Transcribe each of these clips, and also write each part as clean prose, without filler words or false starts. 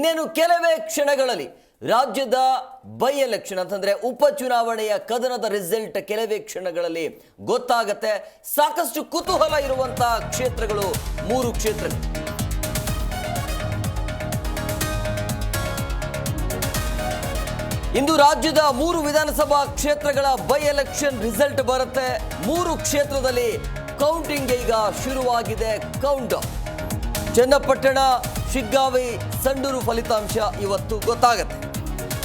ಇನ್ನೇನು ಕೆಲವೇ ಕ್ಷಣಗಳಲ್ಲಿ ರಾಜ್ಯದ ಬೈ ಎಲೆಕ್ಷನ್ ಅಂತಂದ್ರೆ ಉಪಚುನಾವಣೆಯ ಕದನದ ರಿಸಲ್ಟ್ ಕೆಲವೇ ಕ್ಷಣಗಳಲ್ಲಿ ಗೊತ್ತಾಗುತ್ತೆ. ಸಾಕಷ್ಟು ಕುತೂಹಲ ಇರುವಂತಹ ಕ್ಷೇತ್ರಗಳು 3 ಕ್ಷೇತ್ರಗಳು. ಇಂದು ರಾಜ್ಯದ 3 ವಿಧಾನಸಭಾ ಕ್ಷೇತ್ರಗಳ ಬೈ ಎಲೆಕ್ಷನ್ ರಿಸಲ್ಟ್ ಬರುತ್ತೆ. 3 ಕ್ಷೇತ್ರದಲ್ಲಿ ಕೌಂಟಿಂಗ್ ಈಗ ಶುರುವಾಗಿದೆ. ಕೌಂಟ್ ಚನ್ನಪಟ್ಟಣ, ಶಿಗ್ಗಾವಿ, ಸಂಡೂರು ಫಲಿತಾಂಶ ಇವತ್ತು ಗೊತ್ತಾಗುತ್ತೆ.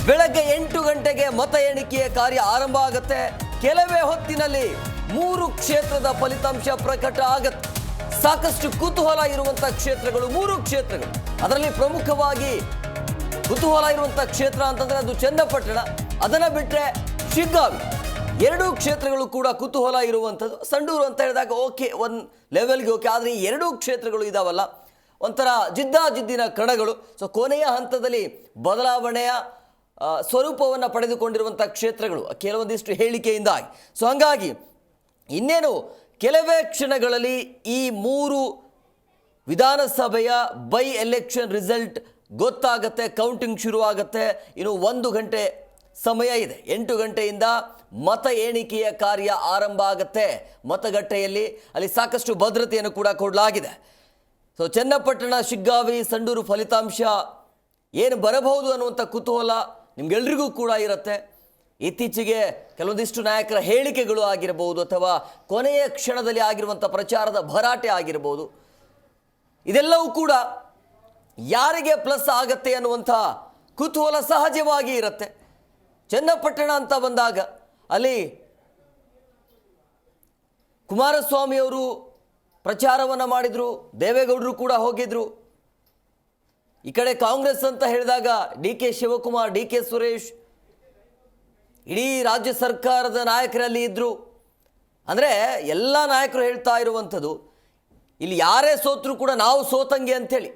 ಬೆಳಗ್ಗೆ 8 ಗಂಟೆಗೆ ಮತ ಎಣಿಕೆಯ ಕಾರ್ಯ ಆರಂಭ ಆಗುತ್ತೆ. ಕೆಲವೇ ಹೊತ್ತಿನಲ್ಲಿ 3 ಕ್ಷೇತ್ರದ ಫಲಿತಾಂಶ ಪ್ರಕಟ ಆಗುತ್ತೆ. ಸಾಕಷ್ಟು ಕುತೂಹಲ ಇರುವಂತಹ ಕ್ಷೇತ್ರಗಳು 3 ಕ್ಷೇತ್ರಗಳು. ಅದರಲ್ಲಿ ಪ್ರಮುಖವಾಗಿ ಕುತೂಹಲ ಇರುವಂತಹ ಕ್ಷೇತ್ರ ಅಂತಂದ್ರೆ ಅದು ಚನ್ನಪಟ್ಟಣ. ಅದನ್ನ ಬಿಟ್ಟರೆ ಶಿಗ್ಗಾವಿ. 2 ಕ್ಷೇತ್ರಗಳು ಕೂಡ ಕುತೂಹಲ ಇರುವಂಥದ್ದು. ಸಂಡೂರು ಅಂತ ಹೇಳಿದಾಗ ಓಕೆ, ಒಂದು ಲೆವೆಲ್ಗೆ ಓಕೆ. ಆದರೆ ಈ 2 ಕ್ಷೇತ್ರಗಳು ಇದಾವಲ್ಲ, ಒಂಥರ ಜಿದ್ದಾಜಿದ್ದಿನ ಕಣಗಳು. ಸೊ ಕೊನೆಯ ಹಂತದಲ್ಲಿ ಬದಲಾವಣೆಯ ಸ್ವರೂಪವನ್ನು ಪಡೆದುಕೊಂಡಿರುವಂಥ ಕ್ಷೇತ್ರಗಳು ಕೆಲವೊಂದಿಷ್ಟು ಹೇಳಿಕೆಯಿಂದಾಗಿ. ಸೊ ಹಂಗಾಗಿ ಇನ್ನೇನು ಕೆಲವೇ ಕ್ಷಣಗಳಲ್ಲಿ ಈ 3 ವಿಧಾನಸಭೆಯ ಬೈ ಎಲೆಕ್ಷನ್ ರಿಸಲ್ಟ್ ಗೊತ್ತಾಗತ್ತೆ. ಕೌಂಟಿಂಗ್ ಶುರುವಾಗುತ್ತೆ. ಇನ್ನು 1 ಗಂಟೆ ಸಮಯ ಇದೆ. 8 ಗಂಟೆಯಿಂದ ಮತ ಎಣಿಕೆಯ ಕಾರ್ಯ ಆರಂಭ ಆಗುತ್ತೆ. ಮತಗಟ್ಟೆಯಲ್ಲಿ ಅಲ್ಲಿ ಸಾಕಷ್ಟು ಭದ್ರತೆಯನ್ನು ಕೂಡ ಕೊಡಲಾಗಿದೆ. ಸೊ ಚನ್ನಪಟ್ಟಣ, ಶಿಗ್ಗಾವಿ, ಸಂಡೂರು ಫಲಿತಾಂಶ ಏನು ಬರಬಹುದು ಅನ್ನುವಂಥ ಕುತೂಹಲ ನಿಮ್ಗೆಲ್ರಿಗೂ ಕೂಡ ಇರುತ್ತೆ. ಇತ್ತೀಚೆಗೆ ಕೆಲವೊಂದಿಷ್ಟು ನಾಯಕರ ಹೇಳಿಕೆಗಳು ಆಗಿರಬಹುದು, ಅಥವಾ ಕೊನೆಯ ಕ್ಷಣದಲ್ಲಿ ಆಗಿರುವಂಥ ಪ್ರಚಾರದ ಭರಾಟೆ ಆಗಿರಬಹುದು. ಇದೆಲ್ಲವೂ ಕೂಡ ಯಾರಿಗೆ ಪ್ಲಸ್ ಆಗತ್ತೆ ಅನ್ನುವಂಥ ಕುತೂಹಲ ಸಹಜವಾಗಿ ಇರುತ್ತೆ. ಚನ್ನಪಟ್ಟಣ ಅಂತ ಬಂದಾಗ ಅಲ್ಲಿ ಕುಮಾರಸ್ವಾಮಿಯವರು ಪ್ರಚಾರವನ್ನು ಮಾಡಿದರು, ದೇವೇಗೌಡರು ಕೂಡ ಹೋಗಿದ್ರು. ಈ ಕಡೆ ಕಾಂಗ್ರೆಸ್ ಅಂತ ಹೇಳಿದಾಗ ಡಿ.ಕೆ. ಶಿವಕುಮಾರ್, ಡಿ.ಕೆ. ಸುರೇಶ್, ಇಡೀ ರಾಜ್ಯ ಸರ್ಕಾರದ ನಾಯಕರಲ್ಲಿ ಇದ್ದರು. ಅಂದರೆ ಎಲ್ಲ ನಾಯಕರು ಹೇಳ್ತಾ ಇರುವಂಥದ್ದು ಇಲ್ಲಿ ಯಾರೇ ಸೋತರೂ ಕೂಡ ನಾವು ಸೋತಂಗೆ ಅಂಥೇಳಿ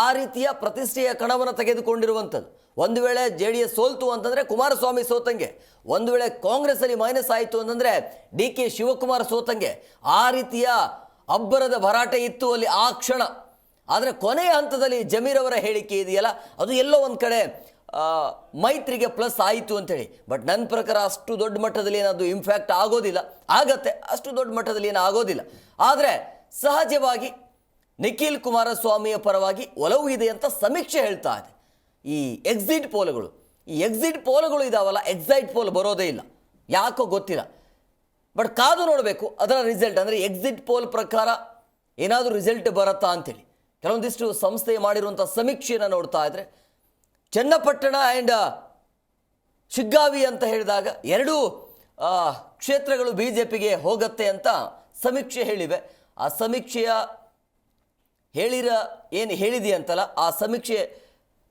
ಆ ರೀತಿಯ ಪ್ರತಿಷ್ಠೆಯ ಕಣವನ್ನು ತೆಗೆದುಕೊಂಡಿರುವಂಥದ್ದು. ಒಂದು ವೇಳೆ JDS ಸೋಲ್ತು ಅಂತಂದರೆ ಕುಮಾರಸ್ವಾಮಿ ಸೋತಂಗೆ, ಒಂದು ವೇಳೆ ಕಾಂಗ್ರೆಸ್ಸಲ್ಲಿ ಮೈನಸ್ ಆಯಿತು ಅಂತಂದರೆ ಡಿ.ಕೆ. ಶಿವಕುಮಾರ್ ಸೋತಂಗೆ. ಆ ರೀತಿಯ ಅಬ್ಬರದ ಭರಾಟೆ ಇತ್ತು ಅಲ್ಲಿ ಆ ಕ್ಷಣ. ಆದರೆ ಕೊನೆಯ ಹಂತದಲ್ಲಿ ಜಮೀರ್ ಅವರ ಹೇಳಿಕೆ ಇದೆಯಲ್ಲ, ಅದು ಎಲ್ಲೋ ಒಂದು ಕಡೆ ಮೈತ್ರಿಗೆ ಪ್ಲಸ್ ಆಯಿತು ಅಂಥೇಳಿ. ಬಟ್ ನನ್ನ ಪ್ರಕಾರ ಅಷ್ಟು ದೊಡ್ಡ ಮಟ್ಟದಲ್ಲಿ ಏನದು ಇಂಪ್ಯಾಕ್ಟ್ ಆಗೋದಿಲ್ಲ. ಆಗತ್ತೆ, ಅಷ್ಟು ದೊಡ್ಡ ಮಟ್ಟದಲ್ಲಿ ಏನು ಆಗೋದಿಲ್ಲ. ಆದರೆ ಸಹಜವಾಗಿ ನಿಖಿಲ್ ಕುಮಾರಸ್ವಾಮಿಯ ಪರವಾಗಿ ಒಲವು ಇದೆ ಅಂತ ಸಮೀಕ್ಷೆ ಹೇಳ್ತಾ ಇದೆ. ಈ ಎಕ್ಸಿಟ್ ಪೋಲ್ಗಳು ಇದಾವಲ್ಲ, ಎಕ್ಸೈಟ್ ಪೋಲ್ ಬರೋದೇ ಇಲ್ಲ, ಯಾಕೋ ಗೊತ್ತಿಲ್ಲ. ಬಟ್ ಕಾದು ನೋಡಬೇಕು ಅದರ ರಿಸಲ್ಟ್. ಅಂದರೆ ಎಕ್ಸಿಟ್ ಪೋಲ್ ಪ್ರಕಾರ ಏನಾದರೂ ರಿಸಲ್ಟ್ ಬರುತ್ತಾ ಅಂಥೇಳಿ ಕೆಲವೊಂದಿಷ್ಟು ಸಂಸ್ಥೆ ಮಾಡಿರುವಂಥ ಸಮೀಕ್ಷೆಯನ್ನು ನೋಡ್ತಾ ಇದ್ರೆ ಚನ್ನಪಟ್ಟಣ ಆ್ಯಂಡ್ ಶಿಗ್ಗಾವಿ ಅಂತ ಹೇಳಿದಾಗ 2 ಕ್ಷೇತ್ರಗಳು BJPಗೆ ಹೋಗುತ್ತೆ ಅಂತ ಸಮೀಕ್ಷೆ ಹೇಳಿವೆ. ಆ ಸಮೀಕ್ಷೆಯ ಏನು ಹೇಳಿದೆಯಂತಲ್ಲ, ಆ ಸಮೀಕ್ಷೆ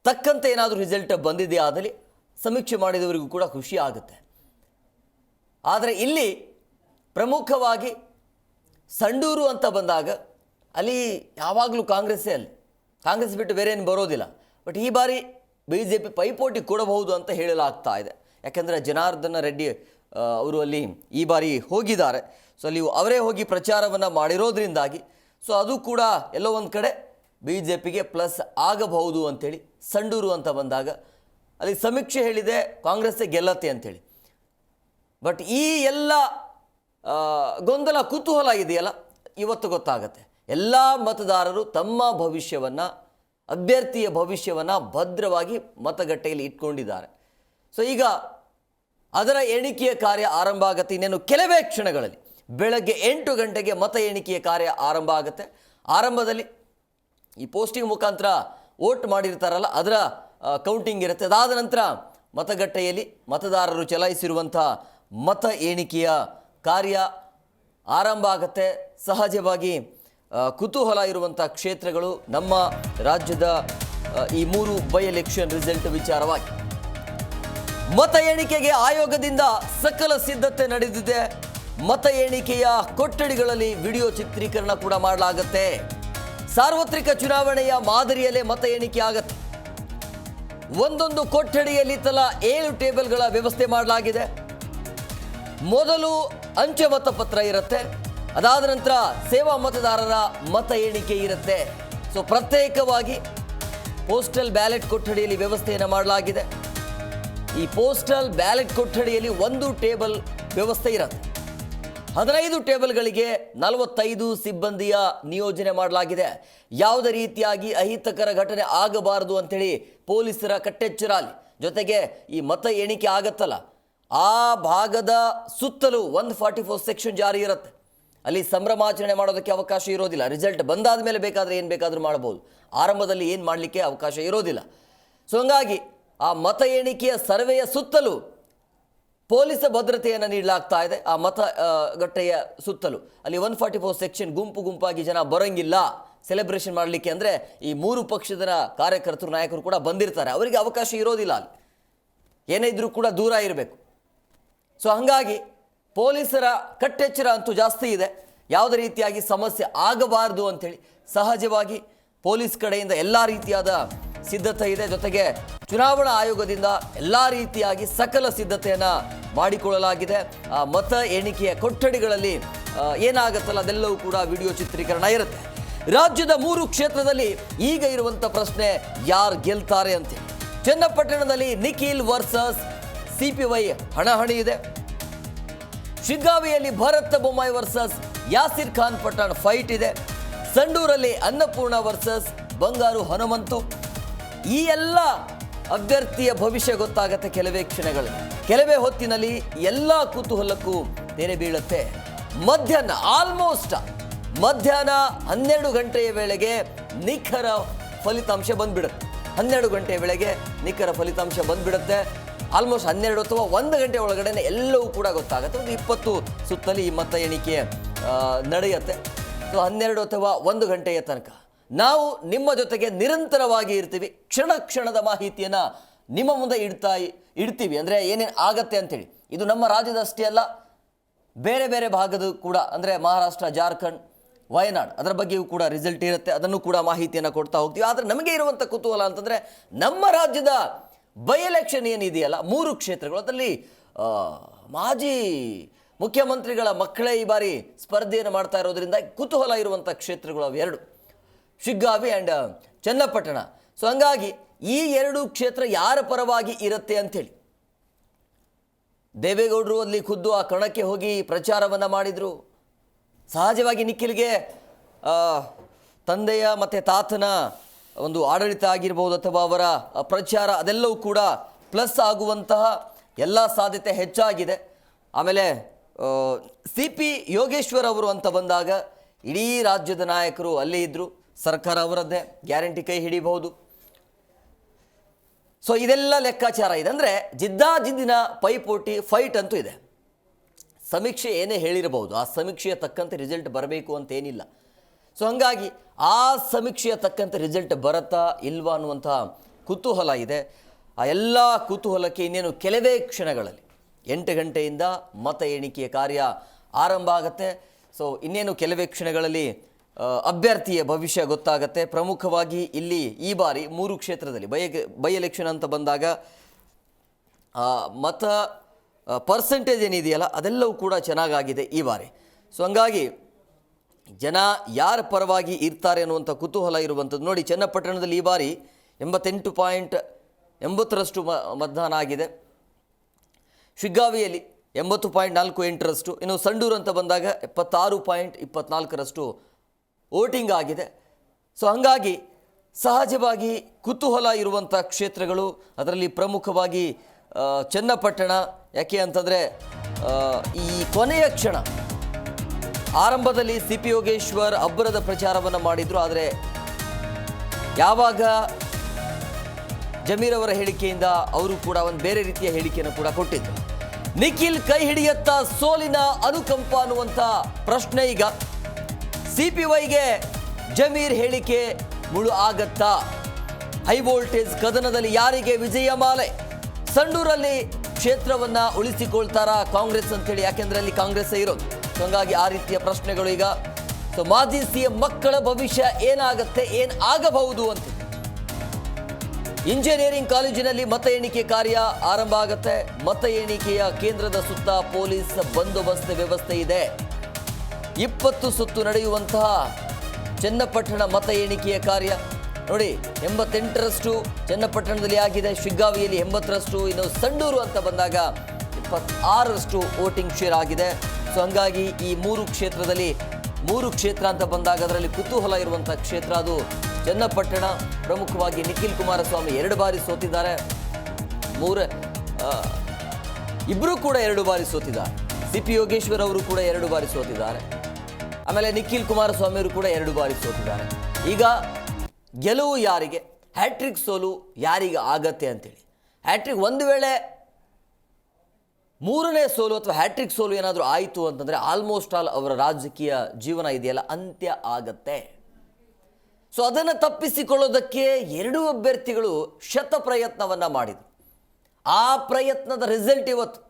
ತಕ್ಕಂತೆ ಏನಾದರೂ ರಿಸಲ್ಟ್ ಬಂದಿದೆಯಾ ಆದಲ್ಲಿ ಸಮೀಕ್ಷೆ ಮಾಡಿದವರಿಗೂ ಕೂಡ ಖುಷಿ ಆಗುತ್ತೆ. ಆದರೆ ಇಲ್ಲಿ ಪ್ರಮುಖವಾಗಿ ಸಂಡೂರು ಅಂತ ಬಂದಾಗ ಅಲ್ಲಿ ಯಾವಾಗಲೂ ಕಾಂಗ್ರೆಸ್ಸೇ, ಅಲ್ಲಿ ಕಾಂಗ್ರೆಸ್ ಬಿಟ್ಟು ಬೇರೆ ಏನು ಬರೋದಿಲ್ಲ. ಬಟ್ ಈ ಬಾರಿ BJP ಪೈಪೋಟಿ ಕೊಡಬಹುದು ಅಂತ ಹೇಳಲಾಗ್ತಾ ಇದೆ. ಯಾಕೆಂದರೆ ಜನಾರ್ದನ ರೆಡ್ಡಿ ಅವರು ಅಲ್ಲಿ ಈ ಬಾರಿ ಹೋಗಿದ್ದಾರೆ. ಸೊ ಅಲ್ಲಿ ಅವರೇ ಹೋಗಿ ಪ್ರಚಾರವನ್ನು ಮಾಡಿರೋದ್ರಿಂದಾಗಿ ಸೊ ಅದು ಕೂಡ ಎಲ್ಲೋ ಒಂದು ಕಡೆ BJPಗೆ ಪ್ಲಸ್ ಆಗಬಹುದು ಅಂಥೇಳಿ. ಸಂಡೂರು ಅಂತ ಬಂದಾಗ ಅಲ್ಲಿ ಸಮೀಕ್ಷೆ ಹೇಳಿದೆ ಕಾಂಗ್ರೆಸ್ಸೇ ಗೆಲ್ಲತ್ತೆ ಅಂಥೇಳಿ. ಬಟ್ ಈ ಎಲ್ಲ ಗೊಂದಲ, ಕುತೂಹಲ ಇದೆಯಲ್ಲ, ಇವತ್ತು ಗೊತ್ತಾಗತ್ತೆ. ಎಲ್ಲ ಮತದಾರರು ತಮ್ಮ ಭವಿಷ್ಯವನ್ನು, ಅಭ್ಯರ್ಥಿಯ ಭವಿಷ್ಯವನ್ನು ಭದ್ರವಾಗಿ ಮತಗಟ್ಟೆಯಲ್ಲಿ ಇಟ್ಕೊಂಡಿದ್ದಾರೆ. ಸೊ ಈಗ ಅದರ ಎಣಿಕೆಯ ಕಾರ್ಯ ಆರಂಭ ಆಗುತ್ತೆ. ಇನ್ನೇನು ಕೆಲವೇ ಕ್ಷಣಗಳಲ್ಲಿ ಬೆಳಗ್ಗೆ 8 ಗಂಟೆಗೆ ಮತ ಎಣಿಕೆಯ ಕಾರ್ಯ ಆರಂಭ ಆಗುತ್ತೆ. ಆರಂಭದಲ್ಲಿ ಈ ಪೋಸ್ಟಿಂಗ್ ಮುಖಾಂತರ ವೋಟ್ ಮಾಡಿರ್ತಾರಲ್ಲ, ಅದರ ಕೌಂಟಿಂಗ್ ಇರುತ್ತೆ. ಅದಾದ ನಂತರ ಮತಗಟ್ಟೆಯಲ್ಲಿ ಮತದಾರರು ಚಲಾಯಿಸಿರುವಂಥ ಮತ ಎಣಿಕೆಯ ಕಾರ್ಯ ಆರಂಭ ಆಗುತ್ತೆ. ಸಹಜವಾಗಿ ಕುತೂಹಲ ಇರುವಂಥ ಕ್ಷೇತ್ರಗಳು ನಮ್ಮ ರಾಜ್ಯದ ಈ 3 ಬೈ ಎಲೆಕ್ಷನ್ ರಿಸಲ್ಟ್ ವಿಚಾರವಾಗಿ. ಮತ ಎಣಿಕೆಗೆ ಆಯೋಗದಿಂದ ಸಕಲ ಸಿದ್ಧತೆ ನಡೆದಿದೆ. ಮತ ಎಣಿಕೆಯ ಕೊಠಡಿಗಳಲ್ಲಿ ವಿಡಿಯೋ ಚಿತ್ರೀಕರಣ ಕೂಡ ಮಾಡಲಾಗುತ್ತೆ. ಸಾರ್ವತ್ರಿಕ ಚುನಾವಣೆಯ ಮಾದರಿಯಲ್ಲೇ ಮತ ಎಣಿಕೆ ಆಗುತ್ತೆ. ಒಂದೊಂದು ಕೊಠಡಿಯಲ್ಲಿ ತಲಾ 7 ಟೇಬಲ್ಗಳ ವ್ಯವಸ್ಥೆ ಮಾಡಲಾಗಿದೆ. ಮೊದಲು ಅಂಚೆ ಮತಪತ್ರ ಇರುತ್ತೆ, ಅದಾದ ನಂತರ ಸೇವಾ ಮತದಾರರ ಮತ ಎಣಿಕೆ ಇರುತ್ತೆ. ಸೊ ಪ್ರತ್ಯೇಕವಾಗಿ ಪೋಸ್ಟಲ್ ಬ್ಯಾಲೆಟ್ ಕೊಠಡಿಯಲ್ಲಿ ವ್ಯವಸ್ಥೆಯನ್ನು ಮಾಡಲಾಗಿದೆ. ಈ ಪೋಸ್ಟಲ್ ಬ್ಯಾಲೆಟ್ ಕೊಠಡಿಯಲ್ಲಿ ಒಂದು ಟೇಬಲ್ ವ್ಯವಸ್ಥೆ ಇರುತ್ತೆ. 15 ಟೇಬಲ್ಗಳಿಗೆ 45 ಸಿಬ್ಬಂದಿಯ ನಿಯೋಜನೆ ಮಾಡಲಾಗಿದೆ. ಯಾವುದೇ ರೀತಿಯಾಗಿ ಅಹಿತಕರ ಘಟನೆ ಆಗಬಾರದು ಅಂತೇಳಿ ಪೊಲೀಸರ ಕಟ್ಟೆಚ್ಚರ. ಜೊತೆಗೆ ಈ ಮತ ಎಣಿಕೆ ಆಗತ್ತಲ್ಲ, ಆ ಭಾಗದ ಸುತ್ತಲೂ 144 ಸೆಕ್ಷನ್ ಜಾರಿ ಇರುತ್ತೆ. ಅಲ್ಲಿ ಸಂಭ್ರಮಾಚರಣೆ ಮಾಡೋದಕ್ಕೆ ಅವಕಾಶ ಇರೋದಿಲ್ಲ. ರಿಸಲ್ಟ್ ಬಂದಾದ ಮೇಲೆ ಬೇಕಾದರೆ ಏನು ಬೇಕಾದರೂ ಮಾಡ್ಬೋದು, ಆರಂಭದಲ್ಲಿ ಏನು ಮಾಡಲಿಕ್ಕೆ ಅವಕಾಶ ಇರೋದಿಲ್ಲ. ಸೊ ಹಂಗಾಗಿ ಆ ಮತ ಎಣಿಕೆಯ ಸರ್ವೆಯ ಸುತ್ತಲೂ ಪೊಲೀಸ್ ಭದ್ರತೆಯನ್ನು ನೀಡಲಾಗ್ತಾ ಇದೆ. ಆ ಮತಗಟ್ಟೆಯ ಸುತ್ತಲೂ ಅಲ್ಲಿ 144 ಸೆಕ್ಷನ್ ಗುಂಪಾಗಿ ಜನ ಬರೋಂಗಿಲ್ಲ ಸೆಲೆಬ್ರೇಷನ್ ಮಾಡಲಿಕ್ಕೆ. ಅಂದರೆ ಈ 3 ಪಕ್ಷದ ಕಾರ್ಯಕರ್ತರು ನಾಯಕರು ಕೂಡ ಬಂದಿರ್ತಾರೆ, ಅವರಿಗೆ ಅವಕಾಶ ಇರೋದಿಲ್ಲ. ಅಲ್ಲಿ ಏನೇ ಇದ್ರೂ ಕೂಡ ದೂರ ಇರಬೇಕು. ಸೊ ಹಾಗಾಗಿ ಪೊಲೀಸರ ಕಟ್ಟೆಚ್ಚರ ಅಂತೂ ಜಾಸ್ತಿ ಇದೆ. ಯಾವುದೇ ರೀತಿಯಾಗಿ ಸಮಸ್ಯೆ ಆಗಬಾರ್ದು ಅಂಥೇಳಿ ಸಹಜವಾಗಿ ಪೊಲೀಸ್ ಕಡೆಯಿಂದ ಎಲ್ಲ ರೀತಿಯಾದ ಸಿದ್ಧತೆ ಇದೆ. ಜೊತೆಗೆ ಚುನಾವಣಾ ಆಯೋಗದಿಂದ ಎಲ್ಲ ರೀತಿಯಾಗಿ ಸಕಲ ಸಿದ್ಧತೆಯನ್ನು ಮಾಡಿಕೊಳ್ಳಲಾಗಿದೆ. ಆ ಮತ ಎಣಿಕೆಯ ಕೊಠಡಿಗಳಲ್ಲಿ ಏನಾಗುತ್ತಲ್ಲ ಅದೆಲ್ಲವೂ ಕೂಡ ವಿಡಿಯೋ ಚಿತ್ರೀಕರಣ ಇರುತ್ತೆ. ರಾಜ್ಯದ 3 ಕ್ಷೇತ್ರದಲ್ಲಿ ಈಗ ಇರುವಂಥ ಪ್ರಶ್ನೆ, ಯಾರು ಗೆಲ್ತಾರೆ ಅಂತೇಳಿ. ಚನ್ನಪಟ್ಟಣದಲ್ಲಿ ನಿಖಿಲ್ ವರ್ಸಸ್ CPY ಹಣಾಹಣಿ ಇದೆ. ಶಿಗ್ಗಾವಿಯಲ್ಲಿ ಭರತ್ ಬೊಮ್ಮಾಯಿ ವರ್ಸಸ್ ಯಾಸಿರ್ ಖಾನ್ ಪಠಾಣ್ ಫೈಟ್ ಇದೆ. ಸಂಡೂರಲ್ಲಿ ಅನ್ನಪೂರ್ಣ ವರ್ಸಸ್ ಬಂಗಾರು ಹನುಮಂತು. ಈ ಎಲ್ಲ ಅಭ್ಯರ್ಥಿಯ ಭವಿಷ್ಯ ಗೊತ್ತಾಗತ್ತೆ ಕೆಲವೇ ಕ್ಷಣಗಳಲ್ಲಿ, ಕೆಲವೇ ಹೊತ್ತಿನಲ್ಲಿ ಎಲ್ಲ ಕುತೂಹಲಕ್ಕೂ ತೆರೆ ಬೀಳುತ್ತೆ. ಮಧ್ಯಾಹ್ನ 12 ಗಂಟೆಯ ವೇಳೆಗೆ ನಿಖರ ಫಲಿತಾಂಶ ಬಂದ್ಬಿಡುತ್ತೆ. 12 ಗಂಟೆಯ ವೇಳೆಗೆ ನಿಖರ ಫಲಿತಾಂಶ ಬಂದ್ಬಿಡುತ್ತೆ. ಆಲ್ಮೋಸ್ಟ್ 12 ಅಥವಾ 1 ಗಂಟೆ ಒಳಗಡೆ ಎಲ್ಲವೂ ಕೂಡ ಗೊತ್ತಾಗುತ್ತೆ. ಒಂದು 20 ಸುತ್ತಲಿ ಈ ಮತ ಎಣಿಕೆ ನಡೆಯುತ್ತೆ. ಸೊ 12 ಅಥವಾ 1 ಗಂಟೆಯ ತನಕ ನಾವು ನಿಮ್ಮ ಜೊತೆಗೆ ನಿರಂತರವಾಗಿ ಇರ್ತೀವಿ. ಕ್ಷಣದ ಮಾಹಿತಿಯನ್ನು ನಿಮ್ಮ ಮುಂದೆ ಇಡ್ತೀವಿ. ಅಂದರೆ ಏನೇನು ಆಗತ್ತೆ ಅಂತೇಳಿ. ಇದು ನಮ್ಮ ರಾಜ್ಯದಷ್ಟೇ ಅಲ್ಲ, ಬೇರೆ ಬೇರೆ ಭಾಗದ ಕೂಡ, ಅಂದರೆ ಮಹಾರಾಷ್ಟ್ರ, ಜಾರ್ಖಂಡ್, ವಯನಾಡ್, ಅದರ ಬಗ್ಗೆಯೂ ಕೂಡ ರಿಸಲ್ಟ್ ಇರುತ್ತೆ. ಅದನ್ನು ಕೂಡ ಮಾಹಿತಿಯನ್ನು ಕೊಡ್ತಾ ಹೋಗ್ತೀವಿ. ಆದರೆ ನಮಗೆ ಇರುವಂಥ ಕುತೂಹಲ ಅಂತಂದರೆ ನಮ್ಮ ರಾಜ್ಯದ ಬೈ ಎಲೆಕ್ಷನ್ ಏನಿದೆಯಲ್ಲ 3 ಕ್ಷೇತ್ರಗಳು, ಅದರಲ್ಲಿ ಮಾಜಿ ಮುಖ್ಯಮಂತ್ರಿಗಳ ಮಕ್ಕಳೇ ಈ ಬಾರಿ ಸ್ಪರ್ಧೆಯನ್ನು ಮಾಡ್ತಾ ಇರೋದ್ರಿಂದ ಕುತೂಹಲ ಇರುವಂಥ ಕ್ಷೇತ್ರಗಳು ಅವು 2, ಶಿಗ್ಗಾವಿ ಆ್ಯಂಡ್ ಚನ್ನಪಟ್ಟಣ. ಸೊ ಹಂಗಾಗಿ ಈ 2 ಕ್ಷೇತ್ರ ಯಾರ ಪರವಾಗಿ ಇರುತ್ತೆ ಅಂಥೇಳಿ ದೇವೇಗೌಡರು ಅಲ್ಲಿ ಖುದ್ದು ಆ ಕಣಕ್ಕೆ ಹೋಗಿ ಪ್ರಚಾರವನ್ನು ಮಾಡಿದರು. ಸಹಜವಾಗಿ ನಿಖಿಲ್ಗೆ ತಂದೆಯ ಮತ್ತು ತಾತನ ಒಂದು ಆಡಳಿತ ಆಗಿರ್ಬೋದು ಅಥವಾ ಅವರ ಪ್ರಚಾರ ಅದೆಲ್ಲವೂ ಕೂಡ ಪ್ಲಸ್ ಆಗುವಂತಹ ಎಲ್ಲ ಸಾಧ್ಯತೆ ಹೆಚ್ಚಾಗಿದೆ. ಆಮೇಲೆ CP ಯೋಗೇಶ್ವರ್ ಅವರು ಅಂತ ಬಂದಾಗ ಇಡೀ ರಾಜ್ಯದ ನಾಯಕರು ಅಲ್ಲೇ ಇದ್ದರು. ಸರ್ಕಾರ ಅವರದ್ದೇ, ಗ್ಯಾರಂಟಿ ಕೈ ಹಿಡಿಬಹುದು. ಸೊ ಇದೆಲ್ಲ ಲೆಕ್ಕಾಚಾರ ಇದೆ. ಅಂದರೆ ಜಿದ್ದಾಜಿದ್ದಿನ ಪೈಪೋಟಿ ಫೈಟ್ ಅಂತೂ ಇದೆ. ಸಮೀಕ್ಷೆ ಏನೇ ಹೇಳಿರಬಹುದು, ಆ ಸಮೀಕ್ಷೆಯ ತಕ್ಕಂತೆ ರಿಸಲ್ಟ್ ಬರಬೇಕು ಅಂತೇನಿಲ್ಲ. ಸೊ ಹಾಗಾಗಿ ಆ ಸಮೀಕ್ಷೆಯ ತಕ್ಕಂತೆ ರಿಸಲ್ಟ್ ಬರುತ್ತಾ ಇಲ್ವಾ ಅನ್ನುವಂಥ ಕುತೂಹಲ ಇದೆ. ಆ ಎಲ್ಲ ಕುತೂಹಲಕ್ಕೆ ಇನ್ನೇನು ಕೆಲವೇ ಕ್ಷಣಗಳಲ್ಲಿ 8 ಗಂಟೆಯಿಂದ ಮತ ಎಣಿಕೆಯ ಕಾರ್ಯ ಆರಂಭ ಆಗುತ್ತೆ. ಸೊ ಇನ್ನೇನು ಕೆಲವೇ ಕ್ಷಣಗಳಲ್ಲಿ ಅಭ್ಯರ್ಥಿಯ ಭವಿಷ್ಯ ಗೊತ್ತಾಗುತ್ತೆ. ಪ್ರಮುಖವಾಗಿ ಇಲ್ಲಿ ಈ ಬಾರಿ 3 ಕ್ಷೇತ್ರದಲ್ಲಿ ಬೈ ಎಲೆಕ್ಷನ್ ಅಂತ ಬಂದಾಗ ಮತ ಪರ್ಸೆಂಟೇಜ್ ಏನಿದೆಯಲ್ಲ ಅದೆಲ್ಲವೂ ಕೂಡ ಚೆನ್ನಾಗಾಗಿದೆ ಈ ಬಾರಿ. ಸೊ ಹಂಗಾಗಿ ಜನ ಯಾರ ಪರವಾಗಿ ಇರ್ತಾರೆ ಅನ್ನುವಂಥ ಕುತೂಹಲ ಇರುವಂಥದ್ದು. ನೋಡಿ, ಚನ್ನಪಟ್ಟಣದಲ್ಲಿ ಈ ಬಾರಿ 88.80% ಮತದಾನ ಆಗಿದೆ. ಶಿಗ್ಗಾವಿಯಲ್ಲಿ 80.48%. ಇನ್ನು ಸಂಡೂರು ಅಂತ ಬಂದಾಗ 76.24% ವೋಟಿಂಗ್ ಆಗಿದೆ. ಸೊ ಹಾಗಾಗಿ ಸಹಜವಾಗಿ ಕುತೂಹಲ ಇರುವಂಥ ಕ್ಷೇತ್ರಗಳು, ಅದರಲ್ಲಿ ಪ್ರಮುಖವಾಗಿ ಚನ್ನಪಟ್ಟಣ. ಯಾಕೆ ಅಂತಂದರೆ ಈ ಕೊನೆಯ ಕ್ಷಣ ಆರಂಭದಲ್ಲಿ CP ಯೋಗೇಶ್ವರ್ ಅಬ್ಬರದ ಪ್ರಚಾರವನ್ನು ಮಾಡಿದರು. ಆದರೆ ಯಾವಾಗ ಜಮೀರ್ ಅವರ ಹೇಳಿಕೆಯಿಂದ ಅವರು ಕೂಡ ಒಂದು ಬೇರೆ ರೀತಿಯ ಹೇಳಿಕೆಯನ್ನು ಕೂಡ ಕೊಟ್ಟಿದ್ದರು. ನಿಖಿಲ್ ಕೈ ಹಿಡಿಯತ್ತಾ ಸೋಲಿನ ಅನುಕಂಪ ಅನ್ನುವಂಥ ಪ್ರಶ್ನೆ ಈಗ. CPYಗೆ ಜಮೀರ್ ಹೇಳಿಕೆ ಮುಳು ಆಗತ್ತಾ? ಹೈ ವೋಲ್ಟೇಜ್ ಕದನದಲ್ಲಿ ಯಾರಿಗೆ ವಿಜಯ ಮಾಲೆ? ಸಂಡೂರಲ್ಲಿ ಕ್ಷೇತ್ರವನ್ನು ಉಳಿಸಿಕೊಳ್ತಾರಾ ಕಾಂಗ್ರೆಸ್ ಅಂತೇಳಿ? ಯಾಕೆಂದರೆ ಅಲ್ಲಿ ಕಾಂಗ್ರೆಸ್ ಇರೋದು. ಸೊ ಹಂಗಾಗಿ ಆ ರೀತಿಯ ಪ್ರಶ್ನೆಗಳು ಈಗ. ಸೊ ಮಾಜಿ CM ಮಕ್ಕಳ ಭವಿಷ್ಯ ಏನಾಗುತ್ತೆ, ಏನು ಆಗಬಹುದು ಅಂತ. ಇಂಜಿನಿಯರಿಂಗ್ ಕಾಲೇಜಿನಲ್ಲಿ ಮತ ಎಣಿಕೆ ಕಾರ್ಯ ಆರಂಭ ಆಗುತ್ತೆ. ಮತ ಎಣಿಕೆಯ ಕೇಂದ್ರದ ಸುತ್ತ ಪೊಲೀಸ್ ಬಂದೋಬಸ್ತ್ ವ್ಯವಸ್ಥೆ ಇದೆ. 20 ಸುತ್ತು ನಡೆಯುವಂತಹ ಚನ್ನಪಟ್ಟಣ ಮತ ಎಣಿಕೆಯ ಕಾರ್ಯ ನೋಡಿ 88ರಷ್ಟು ಚನ್ನಪಟ್ಟಣದಲ್ಲಿ ಆಗಿದೆ, ಶಿಗ್ಗಾವಿಯಲ್ಲಿ 80ರಷ್ಟು, ಇನ್ನು ಸಂಡೂರು ಅಂತ ಬಂದಾಗ 26ರಷ್ಟು ವೋಟಿಂಗ್ ಶೇರ್ ಆಗಿದೆ. ಸೊ ಹಂಗಾಗಿ ಈ 3 ಕ್ಷೇತ್ರದಲ್ಲಿ 3 ಕ್ಷೇತ್ರ ಅಂತ ಬಂದಾಗ ಅದರಲ್ಲಿ ಕುತೂಹಲ ಇರುವಂಥ ಕ್ಷೇತ್ರ ಅದು ಚನ್ನಪಟ್ಟಣ. ಪ್ರಮುಖವಾಗಿ ನಿಖಿಲ್ ಕುಮಾರಸ್ವಾಮಿ 2 ಬಾರಿ ಸೋತಿದ್ದಾರೆ, ಇಬ್ಬರು ಕೂಡ 2 ಬಾರಿ ಸೋತಿದ್ದಾರೆ. CP ಯೋಗೇಶ್ವರ್ ಅವರು ಕೂಡ 2 ಬಾರಿ ಸೋತಿದ್ದಾರೆ. ಆಮೇಲೆ ನಿಖಿಲ್ ಕುಮಾರಸ್ವಾಮಿ ಅವರು ಕೂಡ 2 ಬಾರಿ ಸೋತಿದ್ದಾರೆ. ಈಗ ಗೆಲುವು ಯಾರಿಗೆ, ಹ್ಯಾಟ್ರಿಕ್ ಸೋಲು ಯಾರಿಗೆ ಆಗತ್ತೆ ಅಂತೇಳಿ. ಹ್ಯಾಟ್ರಿಕ್ ಒಂದು ವೇಳೆ 3ನೇ ಸೋಲು ಅಥವಾ ಹ್ಯಾಟ್ರಿಕ್ ಸೋಲು ಏನಾದರೂ ಆಯಿತು ಅಂತಂದರೆ ಆಲ್ಮೋಸ್ಟ್ ಆಲ್ ಅವರ ರಾಜಕೀಯ ಜೀವನ ಇದೆಯಲ್ಲ ಅಂತ್ಯ ಆಗತ್ತೆ. ಸೊ ಅದನ್ನು ತಪ್ಪಿಸಿಕೊಳ್ಳೋದಕ್ಕೆ 2 ಅಭ್ಯರ್ಥಿಗಳು ಶತ ಪ್ರಯತ್ನವನ್ನು ಮಾಡಿದರು. ಆ ಪ್ರಯತ್ನದ ರಿಸಲ್ಟ್ ಇವತ್ತು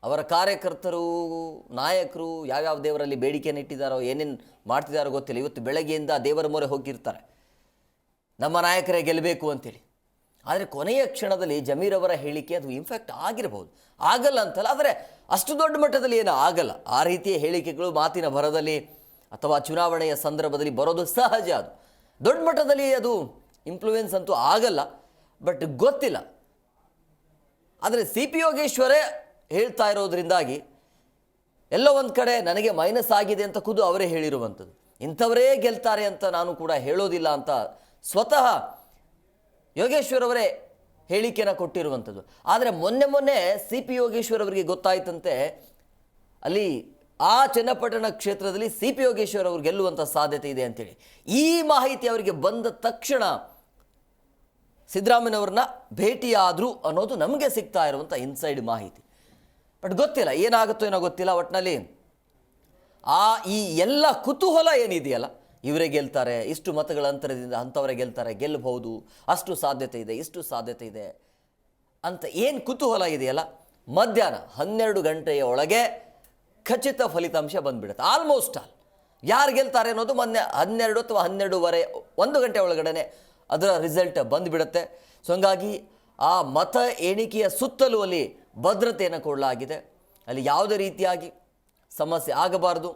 ಅವರ ಕಾರ್ಯಕರ್ತರು, ನಾಯಕರು ಯಾವ್ಯಾವ ದೇವರಲ್ಲಿ ಬೇಡಿಕೆಯನ್ನು ಇಟ್ಟಿದ್ದಾರೋ, ಏನೇನು ಮಾಡ್ತಿದ್ದಾರೋ ಗೊತ್ತಿಲ್ಲ. ಇವತ್ತು ಬೆಳಗ್ಗೆಯಿಂದ ದೇವರ ಮೊರೆ ಹೋಗಿರ್ತಾರೆ, ನಮ್ಮ ನಾಯಕರೇ ಗೆಲ್ಲಬೇಕು ಅಂತೇಳಿ. ಆದರೆ ಕೊನೆಯ ಕ್ಷಣದಲ್ಲಿ ಜಮೀರ್ ಅವರ ಹೇಳಿಕೆ ಅದು ಇನ್ಫ್ಯಾಕ್ಟ್ ಆಗಿರಬಹುದು, ಆಗಲ್ಲ ಅಂತಲ್ಲ, ಆದರೆ ಅಷ್ಟು ದೊಡ್ಡ ಮಟ್ಟದಲ್ಲಿ ಏನೂ ಆಗಲ್ಲ. ಆ ರೀತಿಯ ಹೇಳಿಕೆಗಳು ಮಾತಿನ ಭರದಲ್ಲಿ ಅಥವಾ ಚುನಾವಣೆಯ ಸಂದರ್ಭದಲ್ಲಿ ಬರೋದು ಸಹಜ. ಅದು ದೊಡ್ಡ ಮಟ್ಟದಲ್ಲಿ ಅದು ಇನ್ಫ್ಲೂಯೆನ್ಸ್ ಅಂತೂ ಆಗಲ್ಲ, ಬಟ್ ಗೊತ್ತಿಲ್ಲ. ಆದರೆ CP ಯೋಗೇಶ್ವರೇ ಹೇಳ್ತಾ ಇರೋದ್ರಿಂದಾಗಿ ಎಲ್ಲೋ ಒಂದು ಕಡೆ ನನಗೆ ಮೈನಸ್ ಆಗಿದೆ ಅಂತ ಖುದ್ದು ಅವರೇ ಹೇಳಿರುವಂಥದ್ದು. ಇಂಥವರೇ ಗೆಲ್ತಾರೆ ಅಂತ ನಾನು ಕೂಡ ಹೇಳೋದಿಲ್ಲ ಅಂತ ಸ್ವತಃ ಯೋಗೇಶ್ವರ್ ಅವರೇ ಹೇಳಿಕೆಯನ್ನು ಕೊಟ್ಟಿರುವಂಥದ್ದು. ಆದರೆ ಮೊನ್ನೆ CP ಯೋಗೇಶ್ವರ್ ಅವರಿಗೆ ಗೊತ್ತಾಯ್ತಂತೆ ಅಲ್ಲಿ ಆ ಚನ್ನಪಟ್ಟಣ ಕ್ಷೇತ್ರದಲ್ಲಿ CP ಯೋಗೇಶ್ವರ್ ಅವರು ಗೆಲ್ಲುವಂಥ ಸಾಧ್ಯತೆ ಇದೆ ಅಂತೇಳಿ. ಈ ಮಾಹಿತಿ ಅವರಿಗೆ ಬಂದ ತಕ್ಷಣ ಸಿದ್ದರಾಮಯ್ಯನವ್ರನ್ನ ಭೇಟಿಯಾದರು ಅನ್ನೋದು ನಮಗೆ ಸಿಗ್ತಾ ಇರುವಂಥ ಇನ್ಸೈಡ್ ಮಾಹಿತಿ. ಬಟ್ ಗೊತ್ತಿಲ್ಲ ಏನಾಗುತ್ತೋ ಏನೋ ಗೊತ್ತಿಲ್ಲ. ಒಟ್ಟಿನಲ್ಲಿ ಈ ಎಲ್ಲ ಕುತೂಹಲ ಏನಿದೆಯಲ್ಲ, ಇವರೇ ಗೆಲ್ತಾರೆ, ಇಷ್ಟು ಮತಗಳ ಅಂತರದಿಂದ ಅಂಥವರೇ ಗೆಲ್ತಾರೆ, ಗೆಲ್ಲಬಹುದು, ಅಷ್ಟು ಸಾಧ್ಯತೆ ಇದೆ, ಇಷ್ಟು ಸಾಧ್ಯತೆ ಇದೆ ಅಂತ ಏನು ಕುತೂಹಲ ಇದೆಯಲ್ಲ, ಮಧ್ಯಾಹ್ನ 12 ಗಂಟೆಯ ಒಳಗೆ ಖಚಿತ ಫಲಿತಾಂಶ ಬಂದುಬಿಡುತ್ತೆ. ಆಲ್ಮೋಸ್ಟ್ ಆಲ್ ಯಾರು ಗೆಲ್ತಾರೆ ಅನ್ನೋದು ಮೊನ್ನೆ 12 ಅಥವಾ 12:15 1 ಗಂಟೆ ಒಳಗಡೆ ಅದರ ರಿಸಲ್ಟ್ ಬಂದುಬಿಡುತ್ತೆ. ಸೊ ಹಂಗಾಗಿ ಆ ಮತ ಎಣಿಕೆಯ ಸುತ್ತಲೂ ಅಲ್ಲಿ ಭದ್ರತೆಯನ್ನು ಕೊಡಲಾಗಿದೆ. ಅಲ್ಲಿ ಯಾವುದೇ ರೀತಿಯಾಗಿ ಸಮಸ್ಯೆ ಆಗಬಾರ್ದು,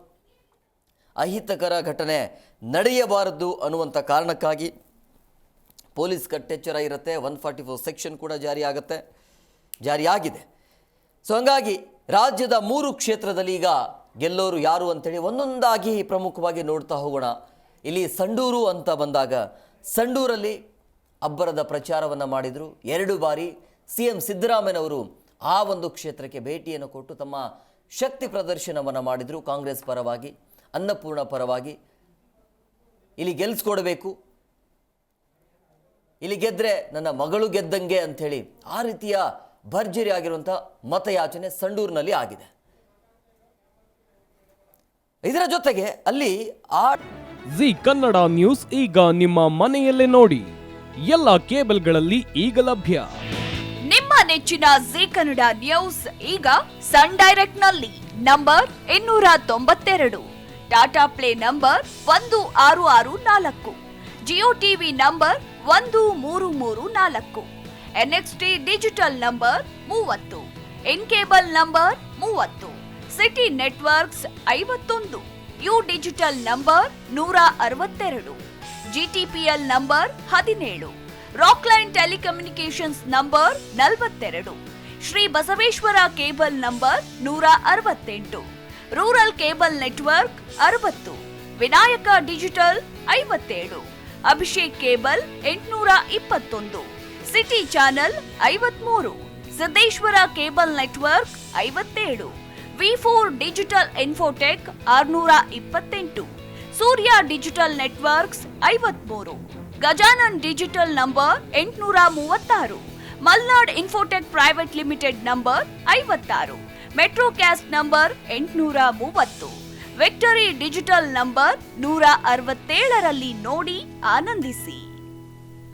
ಅಹಿತಕರ ಘಟನೆ ನಡೆಯಬಾರದು ಅನ್ನುವಂಥ ಕಾರಣಕ್ಕಾಗಿ ಪೊಲೀಸ್ ಕಟ್ಟೆಚ್ಚರ ಇರುತ್ತೆ. 144 ಸೆಕ್ಷನ್ ಕೂಡ ಜಾರಿಯಾಗಿದೆ. ಸೊ ಹಂಗಾಗಿ ರಾಜ್ಯದ 3 ಕ್ಷೇತ್ರದಲ್ಲಿ ಈಗ ಗೆಲ್ಲೋರು ಯಾರು ಅಂತೇಳಿ ಒಂದೊಂದಾಗಿ ಪ್ರಮುಖವಾಗಿ ನೋಡ್ತಾ ಹೋಗೋಣ. ಇಲ್ಲಿ ಸಂಡೂರು ಅಂತ ಬಂದಾಗ ಸಂಡೂರಲ್ಲಿ ಅಬ್ಬರದ ಪ್ರಚಾರವನ್ನು ಮಾಡಿದರು. 2 ಬಾರಿ CM ಸಿದ್ದರಾಮಯ್ಯನವರು ಆ ಒಂದು ಕ್ಷೇತ್ರಕ್ಕೆ ಭೇಟಿಯನ್ನು ಕೊಟ್ಟು ತಮ್ಮ ಶಕ್ತಿ ಪ್ರದರ್ಶನವನ್ನು ಮಾಡಿದರು. ಕಾಂಗ್ರೆಸ್ ಪರವಾಗಿ, ಅನ್ನಪೂರ್ಣ ಪರವಾಗಿ ಇಲ್ಲಿ ಗೆಲ್ಲಿಸ್ಕೊಡ್ಬೇಕು, ಇಲ್ಲಿ ಗೆದ್ದರೆ ನನ್ನ ಮಗಳು ಗೆದ್ದಂಗೆ ಅಂಥೇಳಿ ಆ ರೀತಿಯ ಭರ್ಜರಿ ಆಗಿರುವಂಥ ಮತಯಾಚನೆ ಸಂಡೂರಿನಲ್ಲಿ ಆಗಿದೆ. ಇದರ ಜೊತೆಗೆ ಅಲ್ಲಿ ಜಿ ಕನ್ನಡ ನ್ಯೂಸ್ ಈಗ ನಿಮ್ಮ ಮನೆಯಲ್ಲೇ ನೋಡಿ, ಎಲ್ಲ ಕೇಬಲ್ಗಳಲ್ಲಿ ಈಗ ಲಭ್ಯ. ನಿಮ್ಮ ನೆಚ್ಚಿನ ಜಿ ಕನ್ನಡ ನ್ಯೂಸ್ ಈಗ ಸನ್ ಡೈರೆಕ್ಟ್ ನಲ್ಲಿ number 292, Tata play number 1664, Jio TV number 1334, NXT digital number 30, in cable number 30, city networks 51, U digital number 162, GTPL number 17, Rockline telecommunications number 42, Shri Basaveshwara cable number 168, rural cable network 60, Vinayaka digital 57, Abhishek cable 821, city channel 53, Siddeshwara cable network 57, V4 digital Infotech 628, Surya digital networks 53, Gajanan digital number 836, Malnad infotech private limited number 56, Metrocast number 830, victory digital number 167ರಲ್ಲಿ ನೋಡಿ ಆನಂದಿಸಿ.